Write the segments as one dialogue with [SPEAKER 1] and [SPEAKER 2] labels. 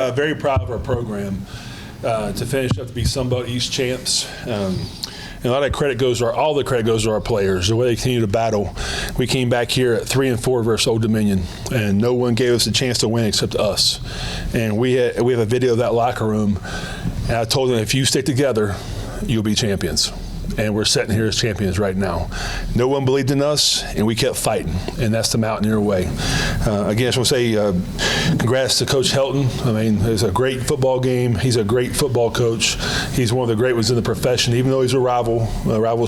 [SPEAKER 1] Very proud of our program to finish up to be Sun Belt East champs. And a lot of credit goes to all the credit goes to our players. The way they continue to battle. We came back here at 3-4 versus Old Dominion, and no one gave us a chance to win except us. And we have a video of that locker room, and I told them, if you stick together, you'll be champions. And we're sitting here as champions right now. No one believed in us, and we kept fighting, and that's the Mountaineer way. Again, I just want to say congrats to Coach Helton. I mean, it's a great football game. He's a great football coach. He's one of the great ones in the profession. Even though he's a rival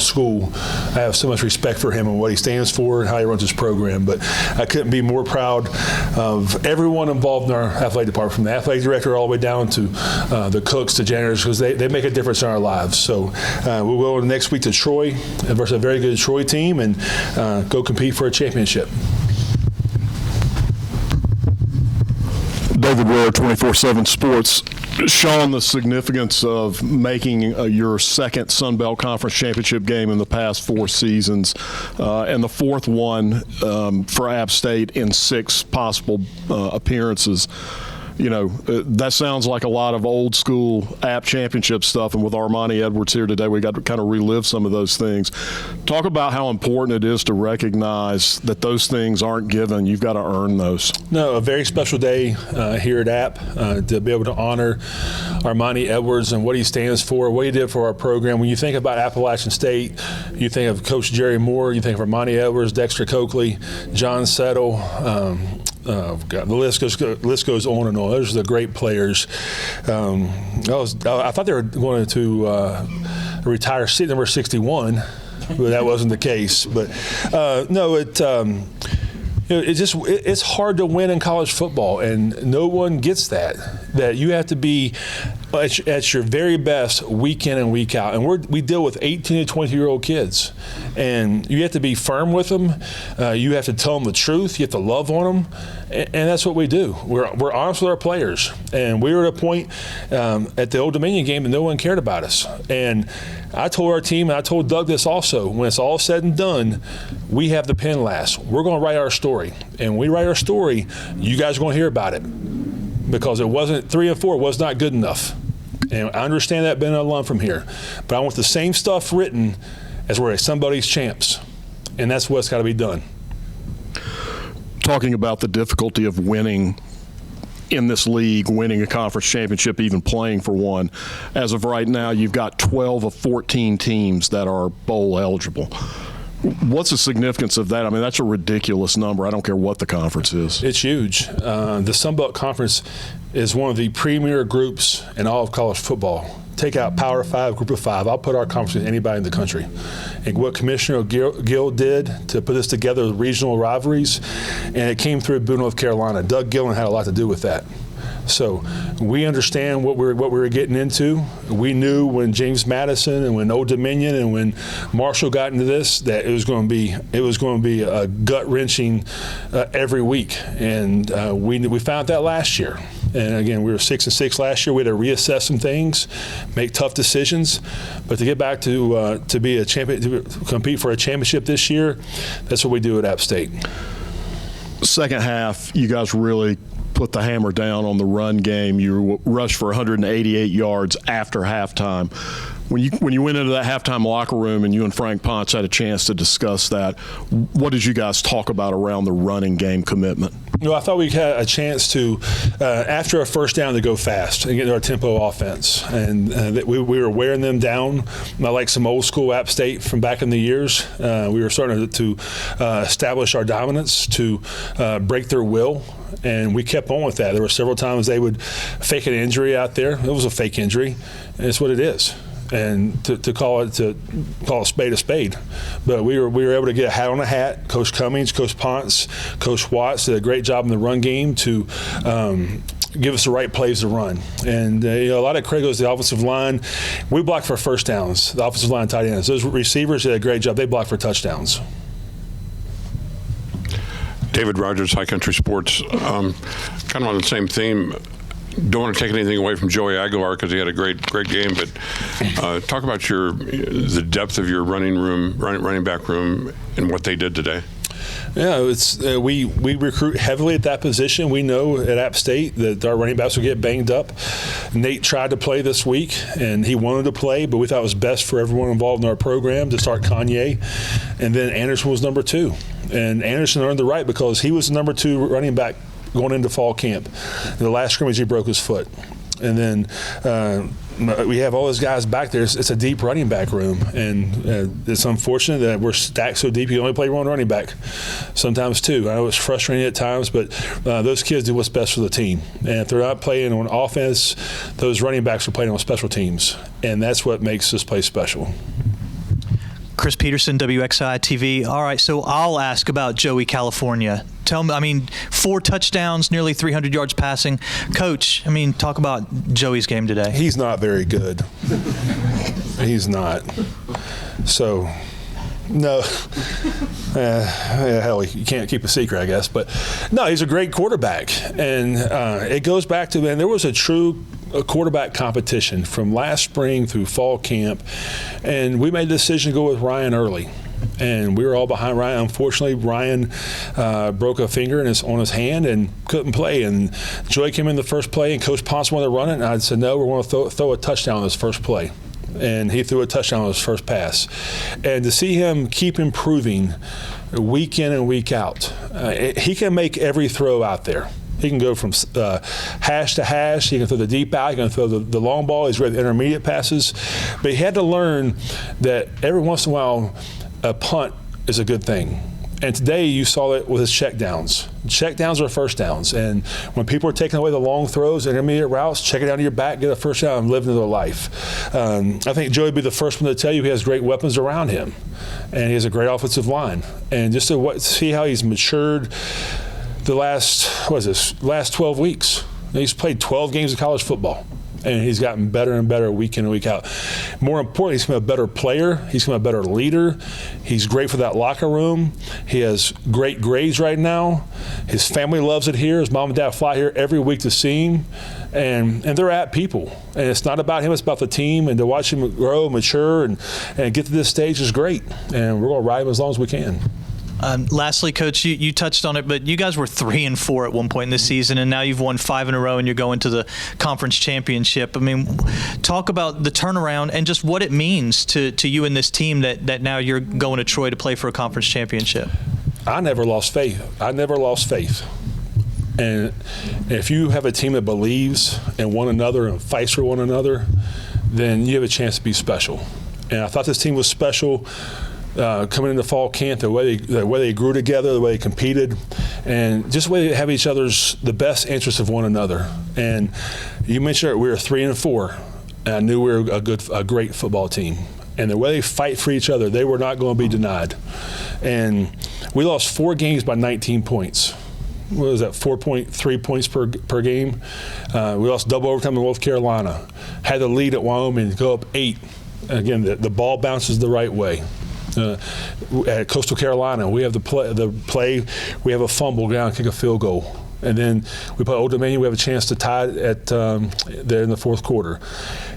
[SPEAKER 1] school, I have so much respect for him and what he stands for and how he runs his program. But I couldn't be more proud of everyone involved in our athletic department, from the athletic director all the way down to the cooks, the janitors, because they make a difference in our lives. So we'll go next week to Troy versus a very good Troy team and go compete for a championship.
[SPEAKER 2] David Ware, 24/7 Sports. Shawn, the significance of making your second Sun Belt Conference championship game in the past 4 seasons and the 4th one for App State in 6 possible appearances. You know, that sounds like a lot of old school App championship stuff, and with Armani Edwards here today, we got to kind of relive some of those things. Talk about how important it is to recognize that those things aren't given. You've got to earn those. No,
[SPEAKER 1] a very special day here at App to be able to honor Armani Edwards and what he stands for, what he did for our program. When you think about Appalachian State, you think of Coach Jerry Moore, you think of Armani Edwards, Dexter Coakley, John Settle. The list goes on and on. Those are the great players. I thought they were going to retire seat number 61, but that wasn't the case. But no, it's hard to win in college football, and no one gets that. That you have to be at your very best week in and week out. And we deal with 18 to 20-year-old kids. And you have to be firm with them. You have to tell them the truth. You have to love on them. And that's what we do. We're honest with our players. And we were at a point at the Old Dominion game that no one cared about us. And I told our team, and I told Doug this also, when it's all said and done, we have the pen last. We're going to write our story. And when we write our story, you guys are going to hear about it. Because it wasn't 3-4 was not good enough. And I understand that being an alum from here. But I want the same stuff written as we're somebody's champs. And that's what's got to be done.
[SPEAKER 2] Talking about the difficulty of winning in this league, winning a conference championship, even playing for one. As of right now, you've got 12 of 14 teams that are bowl eligible. What's the significance of that? I mean, that's a ridiculous number. I don't care what the conference is.
[SPEAKER 1] It's huge. The Sun Belt Conference is one of the premier groups in all of college football. Take out Power 5, Group of 5. I'll put our conference with anybody in the country. And what Commissioner Gill did to put this together, the regional rivalries, and it came through Boone, North Carolina. Doug Gillen had a lot to do with that. So we understand what we were getting into. We knew when James Madison and when Old Dominion and when Marshall got into this that it was going to be a gut-wrenching every week, and we found that last year. And again, we were 6-6 last year. We had to reassess some things, make tough decisions, but to get back to be a champion, to compete for a championship this year, that's what we do at App State.
[SPEAKER 2] Second half, you guys really put the hammer down on the run game. You rushed for 188 yards after halftime. When you went into that halftime locker room and you and Frank Ponce had a chance to discuss that, what did you guys talk about around the running game commitment?
[SPEAKER 1] I thought we had a chance to, after a first down, to go fast and get our tempo offense. And we were wearing them down, like some old school App State from back in the years. We were starting to establish our dominance, to break their will. And we kept on with that. There were several times they would fake an injury out there. It was a fake injury. And it's what it is. And to call a spade, but we were able to get a hat on a hat. Coach Cummings, Coach Ponce, Coach Watts did a great job in the run game to give us the right plays to run. And a lot of credit goes to the offensive line. We blocked for first downs. The offensive line, tight ends, those receivers did a great job. They blocked for touchdowns.
[SPEAKER 3] David Rogers, High Country Sports. Kind of on the same theme. Don't want to take anything away from Joey Aguilar because he had a great game, but talk about the depth of your running back room and what they did today.
[SPEAKER 1] Yeah, it's we recruit heavily at that position. We know at App State that our running backs will get banged up. Nate tried to play this week, and he wanted to play, but we thought it was best for everyone involved in our program to start Kanye. And then Anderson was number 2. And Anderson earned the right because he was the number 2 running back going into fall camp. The last scrimmage, he broke his foot. And then we have all those guys back there. It's a deep running back room, and it's unfortunate that we're stacked so deep. You only play one running back, sometimes 2. I know it's frustrating at times, but those kids do what's best for the team. And if they're not playing on offense, those running backs are playing on special teams, and that's what makes this place special.
[SPEAKER 4] Chris Peterson, WXI TV. All right, so I'll ask about Joey California. Tell me, 4 touchdowns, nearly 300 yards passing. Coach, talk about Joey's game today.
[SPEAKER 1] He's not very good. He's not. So, no. Hell, you can't keep a secret, I guess. But, no, he's a great quarterback. And it goes back to, there was a true quarterback competition from last spring through fall camp. And we made the decision to go with Ryan early. And we were all behind Ryan. Unfortunately, Ryan broke a finger on his hand and couldn't play. And Joey came in the first play, and Coach Ponce wanted to run it. And I said, no, we're going to throw a touchdown on his first play. And he threw a touchdown on his first pass. And to see him keep improving week in and week out, he can make every throw out there. He can go from hash to hash. He can throw the deep out. He can throw the long ball. He's read the intermediate passes. But he had to learn that every once in a while, a punt is a good thing. And today you saw it with his check downs. Check downs are first downs. And when people are taking away the long throws and intermediate routes, check it down to your back, get a first down, and live into their life. I think Joey would be the first one to tell you he has great weapons around him. And he has a great offensive line. And just to see how he's matured the last 12 weeks. He's played 12 games of college football. And he's gotten better and better week in and week out. More importantly, he's become a better player. He's become a better leader. He's great for that locker room. He has great grades right now. His family loves it here. His mom and dad fly here every week to see him. And they're at people. And it's not about him, it's about the team. And to watch him grow, mature, and get to this stage is great. And we're going to ride him as long as we can.
[SPEAKER 4] Lastly, Coach, you touched on it, but you guys were 3-4 at one point in this season, and now you've won 5 in a row, and you're going to the conference championship. Talk about the turnaround and just what it means to you and this team that now you're going to Troy to play for a conference championship.
[SPEAKER 1] I never lost faith. And if you have a team that believes in one another and fights for one another, then you have a chance to be special. And I thought this team was special. Coming into fall camp, the way they grew together, the way they competed, and just the way they have the best interests of one another. And you mentioned we were 3-4, and I knew we were a great football team. And the way they fight for each other, they were not going to be denied. And we lost 4 games by 19 points. What was that, 4.3 points per game? We lost double overtime in North Carolina. Had the lead at Wyoming, go up 8. Again, the ball bounces the right way. At Coastal Carolina, we have the play. We have a fumble down, kick a field goal, and then we play Old Dominion. We have a chance to tie it there in the fourth quarter.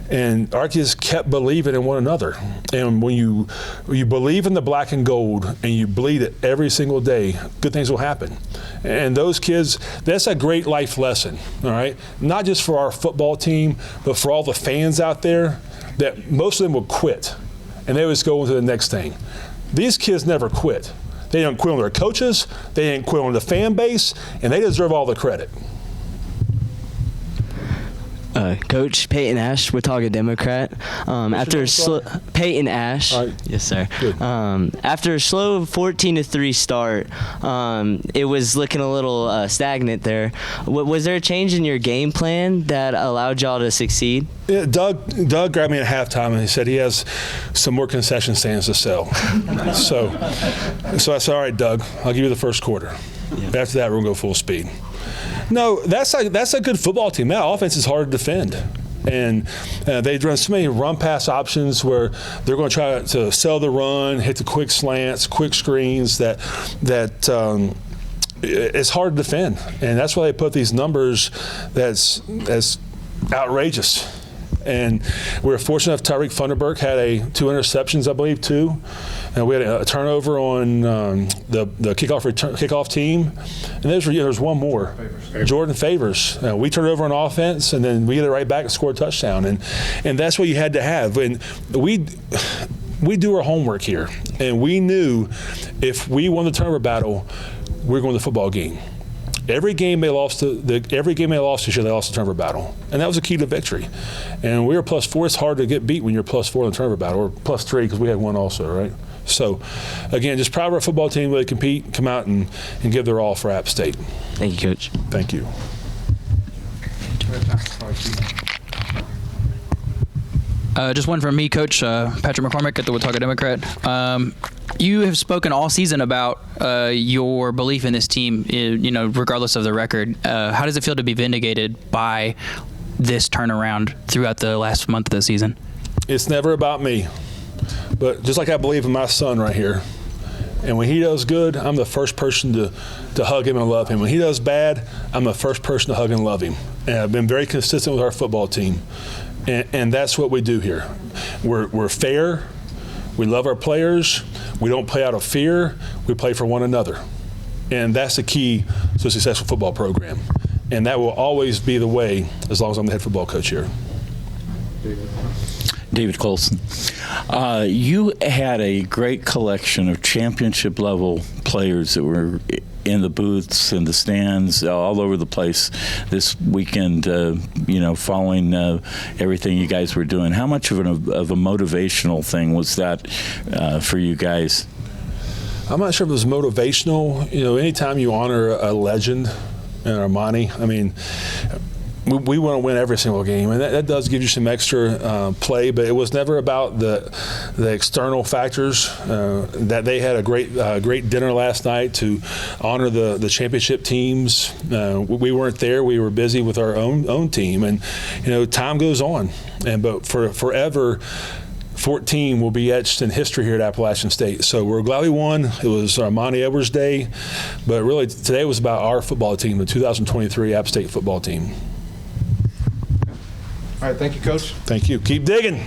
[SPEAKER 1] And our kids kept believing in one another. And when you believe in the black and gold and you bleed it every single day, good things will happen. And those kids, that's a great life lesson. All right, not just for our football team, but for all the fans out there. That most of them would quit. And they always go into the next thing. These kids never quit. They didn't quit on their coaches. They didn't quit on the fan base, and they deserve all the credit.
[SPEAKER 5] Coach Peyton Ash, Watauga Democrat. Peyton Ash,
[SPEAKER 1] right.
[SPEAKER 5] Yes, sir.
[SPEAKER 1] Good.
[SPEAKER 5] After a slow 14-3 start, it was looking a little stagnant there. Was there a change in your game plan that allowed y'all to succeed?
[SPEAKER 1] Yeah, Doug grabbed me at halftime and he said he has some more concession stands to sell. so I said, all right, Doug, I'll give you the first quarter. Yeah. After that, we're gonna go full speed. No, that's a good football team. That offense is hard to defend. And they run so many run-pass options where they're going to try to sell the run, hit the quick slants, quick screens that it's hard to defend. And that's why they put these numbers that's outrageous. And we were fortunate enough, Tyreek Funderburk had 2 interceptions, I believe, too. And we had a turnover on the kickoff team. And there's one more. Jordan Favors. We turned over on offense, and then we get it right back and score a touchdown. And that's what you had to have. And we do our homework here. And we knew if we won the turnover battle, we were going to the football game. Every game they lost this year, they lost the turnover battle, and that was the key to victory. And we were +4. It's hard to get beat when you're +4 in the turnover battle, or +3 because we had one also, right? So, again, just proud of our football team. Really compete, come out and give their all for App State.
[SPEAKER 5] Thank you, Coach.
[SPEAKER 1] Thank you.
[SPEAKER 6] Just one from me, Coach. Patrick McCormick at the Watauga Democrat. You have spoken all season about your belief in this team, regardless of the record. How does it feel to be vindicated by this turnaround throughout the last month of the season?
[SPEAKER 1] It's never about me, but just like I believe in my son right here. And when he does good, I'm the first person to hug him and love him. When he does bad, I'm the first person to hug and love him. And I've been very consistent with our football team. And that's what we do here. We're fair. We love our players. We don't play out of fear. We play for one another. And that's the key to a successful football program. And that will always be the way as long as I'm the head football coach here.
[SPEAKER 7] David Colson. You had a great collection of championship-level players that were in the booths and the stands all over the place this weekend, following everything you guys were doing. How much of a motivational thing was that for you guys?
[SPEAKER 1] I'm not sure if it was motivational. Anytime you honor a legend in Armani, we want to win every single game, and that does give you some extra play, but it was never about the external factors. That they had a great dinner last night to honor the championship teams. We weren't there. We were busy with our own team, and time goes on. But for forever, 14 will be etched in history here at Appalachian State. So we're glad we won. It was Armani Edwards Day, but really today was about our football team, the 2023 App State football team.
[SPEAKER 8] All right, thank you, Coach.
[SPEAKER 1] Thank you. Keep digging.